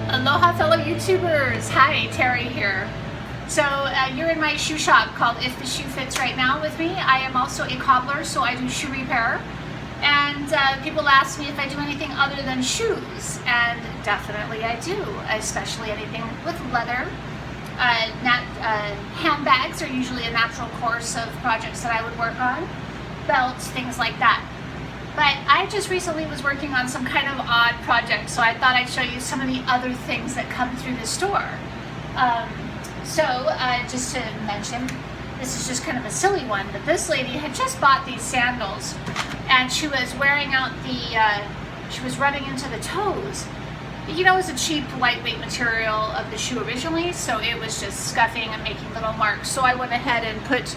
Aloha fellow YouTubers! Hi, Teri here. So you're in my shoe shop called If the Shoe Fits right now with me. I am also a cobbler, so I do shoe repair. And people ask me if I do anything other than shoes, and definitely I do, especially anything with leather. Handbags are usually a natural course of projects that I would work on. Belts, things like that. But I just recently was working on some kind of odd project, so I thought I'd show you some of the other things that come through the store. Just to mention, this is just kind of a silly one, but this lady had just bought these sandals, and she was wearing out she was running into the toes. You know, it was a cheap, lightweight material of the shoe originally, so it was just scuffing and making little marks. So I went ahead and put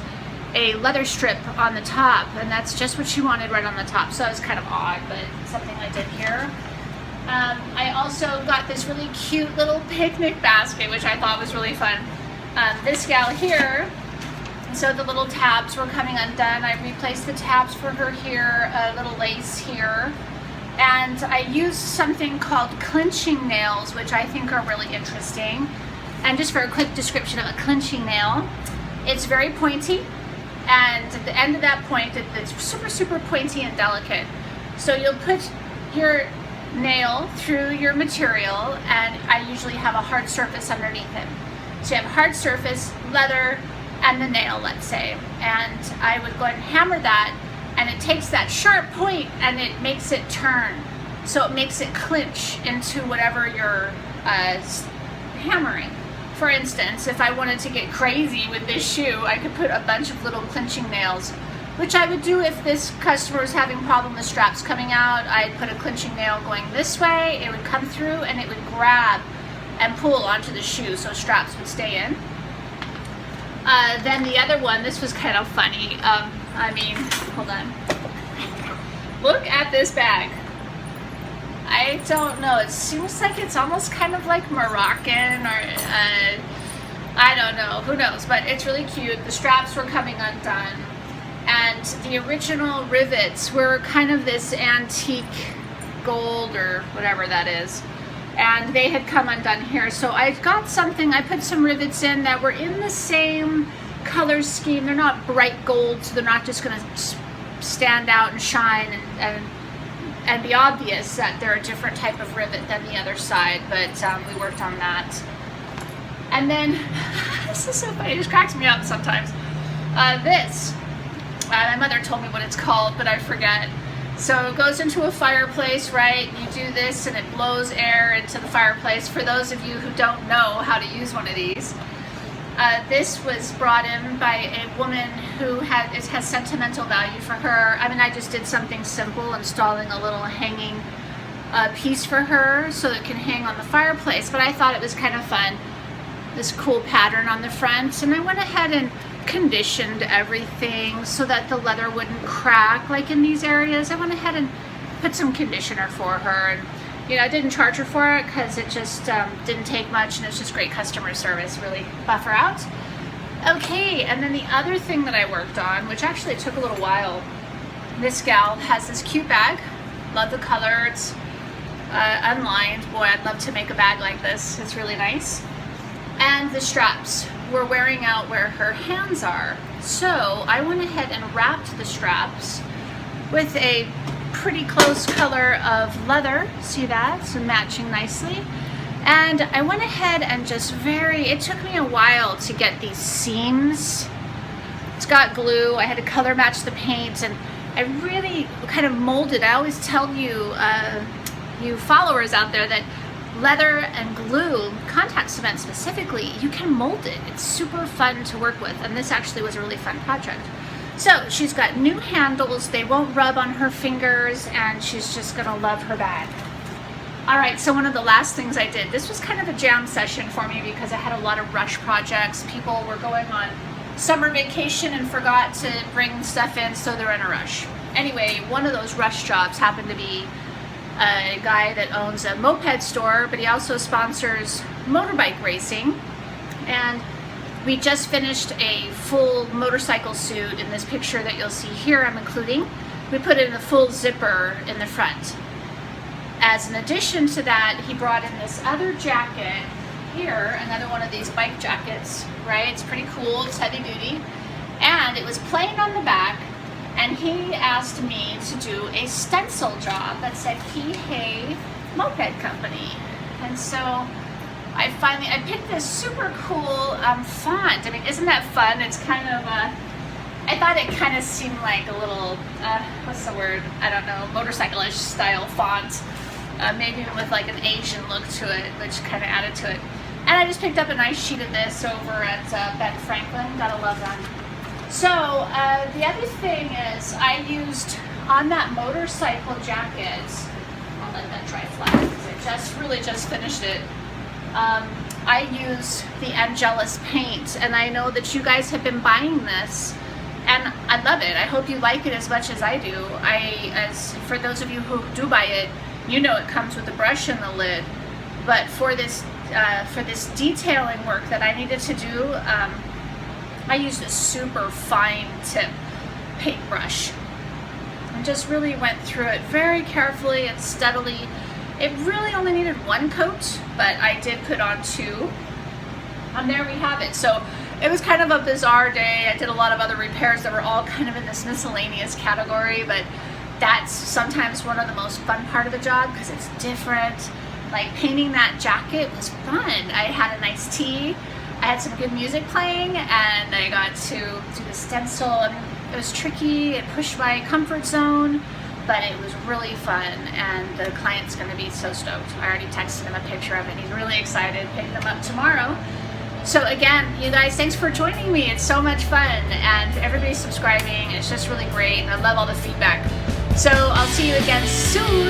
a leather strip on the top, and that's just what she wanted right on the top. So that was kind of odd, but something I did here. I also got this really cute little picnic basket, which I thought was really fun. This gal here, so the little tabs were coming undone. I replaced the tabs for her here, a little lace here. And I used something called clinching nails, which I think are really interesting. And just for a quick description of a clinching nail, it's very pointy. And at the end of that point, it's super, super pointy and delicate. So you'll put your nail through your material, and I usually have a hard surface underneath it. So you have hard surface, leather, and the nail, let's say. And I would go ahead and hammer that, and it takes that sharp point and it makes it turn. So it makes it clinch into whatever you're hammering. For instance, if I wanted to get crazy with this shoe, I could put a bunch of little clinching nails, which I would do if this customer is having a problem with straps coming out. I'd put a clinching nail going this way, it would come through and it would grab and pull onto the shoe so straps would stay in. Then the other one, this was kind of funny. Hold on. Look at this bag. I don't know, it seems like it's almost kind of like Moroccan or I don't know, who knows, but it's really cute. The straps were coming undone, and the original rivets were kind of this antique gold or whatever that is, and they had come undone here. So I got something, I put some rivets in that were in the same color scheme. They're not bright gold, so they're not just going to stand out and shine and be obvious that they're a different type of rivet than the other side, but we worked on that. And then, this is so funny, it just cracks me up sometimes. My mother told me what it's called, but I forget. So it goes into a fireplace, right? You do this and it blows air into the fireplace. For those of you who don't know how to use one of these, this was brought in by a woman who it has sentimental value for her. I mean, I just did something simple, installing a little hanging piece for her so it can hang on the fireplace, but I thought it was kind of fun, this cool pattern on the front, and I went ahead and conditioned everything so that the leather wouldn't crack like in these areas. I went ahead and put some conditioner for her, and I didn't charge her for it because it just didn't take much, and it's just great customer service, really buff her out. Okay, and then the other thing that I worked on, which actually took a little while, this gal has this cute bag. Love the color, it's unlined. Boy, I'd love to make a bag like this, it's really nice. And the straps were wearing out where her hands are. So I went ahead and wrapped the straps with a pretty close color of leather, see that, so matching nicely. And I went ahead and it took me a while to get these seams. It's got glue, I had to color match the paint, and I really kind of molded. I always tell you, you followers out there, that leather and glue, contact cement specifically, you can mold it. It's super fun to work with, and this actually was a really fun project. So she's got new handles, they won't rub on her fingers, and she's just gonna love her bag. All right, so one of the last things I did, this was kind of a jam session for me because I had a lot of rush projects. People were going on summer vacation and forgot to bring stuff in, so they're in a rush. Anyway, one of those rush jobs happened to be a guy that owns a moped store, but he also sponsors motorbike racing. And we just finished a full motorcycle suit in this picture that you'll see here I'm including. We put in a full zipper in the front. as an addition to that, he brought in this other jacket here, another one of these bike jackets, right? It's pretty cool, it's heavy duty. And it was plain on the back, and he asked me to do a stencil job that said Key Hay Moped Company. And so I picked this super cool font. I mean, isn't that fun? It's kind of, I thought it kind of seemed like a little, what's the word? I don't know, motorcycle-ish style font. Maybe with like an Asian look to it, which kind of added to it. And I just picked up a nice sheet of this over at Ben Franklin. Gotta love them. So the other thing is I used on that motorcycle jacket, I'll let that dry flat because I just finished it. I use the Angelus paint, and I know that you guys have been buying this, and I love it. I hope you like it as much as I do. As for those of you who do buy it, you know it comes with a brush in the lid. But for this detailing work that I needed to do, I used a super fine tip paintbrush and just really went through it very carefully and steadily. It really only needed one coat, but I did put on two. And there we have it. So it was kind of a bizarre day. I did a lot of other repairs that were all kind of in this miscellaneous category, but that's sometimes one of the most fun part of the job because it's different. Like painting that jacket was fun. I had a nice tea, I had some good music playing, and I got to do the stencil. I mean, it was tricky, it pushed my comfort zone, but it was really fun, and the client's gonna be so stoked. I already texted him a picture of it. He's really excited, picking them up tomorrow. So again, you guys, thanks for joining me. It's so much fun, and everybody's subscribing. It's just really great, and I love all the feedback. So I'll see you again soon.